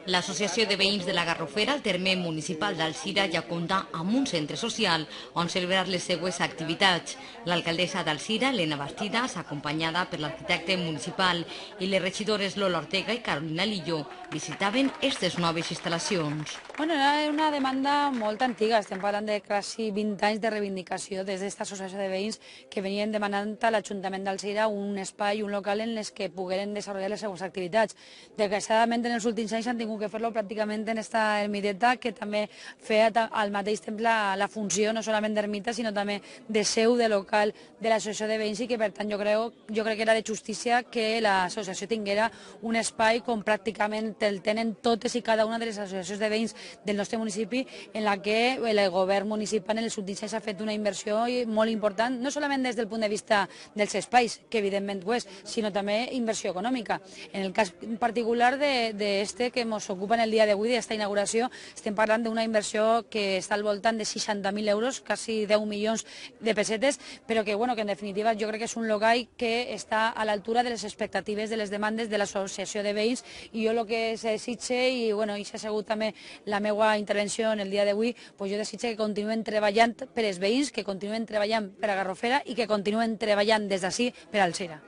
L'Associació de Veïns de la Garrofera, al terme municipal d'Alzira, ja compta amb un centre social on celebrar les seues activitats. L'alcaldessa d'Alzira, Elena Bastidas, acompanyada per l'arquitecte municipal, i les regidores Lola Ortega i Carolina Lillo visitaven aquestes noves instal·lacions. Era una demanda molt antiga, estem parlant de quasi 20 anys de reivindicació des d'esta associació de veïns que venien demanant a l'Ajuntament d'Alzira un espai, un local en les que pogueren desenvolupar les seues activitats. Desgraciadament, en els últims anys han tingut que fer-lo pràcticament en esta ermiteta, que també feia al mateix temps la funció no solament d'ermita, sinó també de seu de local de l'associació de veïns, i que per tant jo crec que era de justícia que l'associació tinguera un espai com pràcticament el tenen totes i cada una de les associacions de veïns del nostre municipi, en la que el govern municipal en els últims anys ha fet una inversió molt important, no solament des del punt de vista dels espais, que evidentment ho és, sinó també inversió econòmica. En el cas particular d'este que ens ocupa en el dia d'avui, d'esta inauguració, estem parlant d'una inversió que està al voltant de 60.000 euros, quasi 10 milions de pessetes, però que en definitiva jo crec que és un local que està a l'altura de les expectatives, de les demandes de l'associació de veïns, i jo el que se desitge, i això ha sigut també la meva intervenció en el dia d'avui, jo desitge que continuen treballant per als veïns, que continuen treballant per a Garrofera i que continuen treballant des d'ací per a Alzira.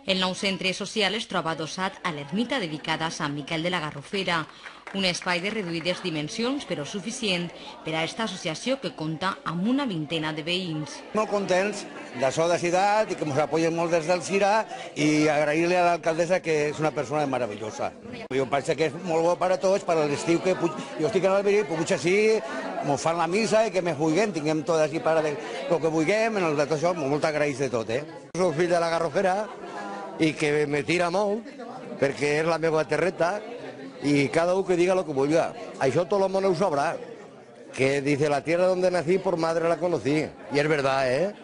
El nou centre social es troba adossat a l'ermita dedicada a Sant Miquel de la Garrofera, un espai de reduïdes dimensions, però suficient per a aquesta associació que compta amb una vintena de veïns. Molt contents d'això de ciutat i que ens apoyen molt des d'Alzira, i agrair-li a l'alcaldessa, que és una persona meravellosa. Jo penso que és molt bo per a tots, per a l'estiu, que jo estic en Alberic, puc així, ens fan la missa i que més vulguem, tinguem tot així per a el que vulguem, en el de tot això, molt agraïts de tot. Soc fill de la Garrofera i que me tira molt, perquè és la meva terreta, y cada uno que diga lo que vulga. Això todo el món ho sabrà, que dice la tierra donde nací por madre la conocí, i és veritat,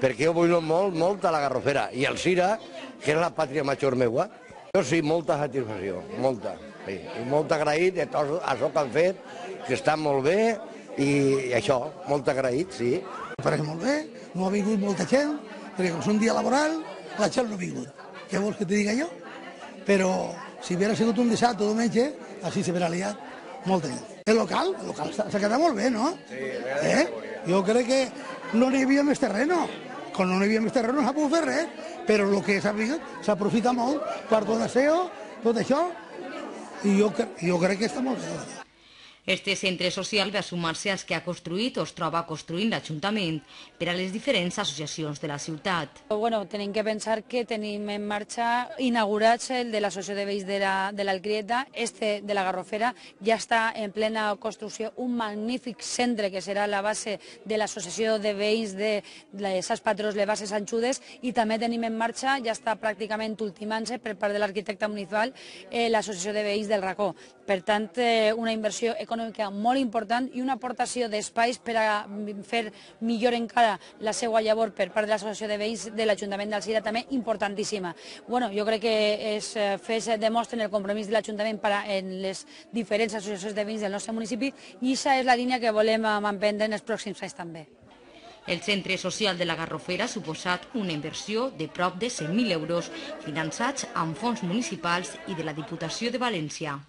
perquè jo vull molt a la Garrofera i Alzira, que és la pàtria major meua. Jo sí, molta satisfacció, molta, sí, i molt agraït de tot això que han fet, que està molt bé, i això, molt agraït, sí. Em pareix molt bé, no ha vingut molta gent, perquè com és un dia laboral, la gent no ha vingut. Què vols que te diga jo? Però si hubiera sigut un dissabte o diumenge, així s'hauria liat molta gent. El local s'ha quedat molt bé, no? Sí, jo crec que no n'hi havia més terreno. Quan no n'hi havia més terreno no s'ha pogut fer res, però el que s'ha vingut s'aprofita molt per tot aseo, tot això, i jo crec que està molt bé. Este centre social ve a sumar-se als que ha construït o es troba construint l'Ajuntament per a les diferents associacions de la ciutat. Tenim que pensar que tenim en marxa inaugurats el de l'Associació de Veïns de l'Alcrieta, este de la Garrofera, ja està en plena construcció un magnífic centre que serà la base de l'Associació de Veïns de les Sants Patrons, les Bases Sant Judes, i també tenim en marxa, ja està pràcticament ultimant-se per part de l'arquitecte municipal, l'Associació de Veïns del Racó. Per tant, una inversió econòmica molt important i una aportació d'espais per a fer millor encara la seva llavor per part de l'Associació de Veïns de l'Ajuntament d'Alzira, també importantíssima. Jo crec que demostren el compromís de l'Ajuntament en les diferents associacions de veïns del nostre municipi, i aquesta és la línia que volem emprendre en els pròxims anys també. El centre social de la Garrofera ha suposat una inversió de prop de 100.000 euros finançats amb fons municipals i de la Diputació de València.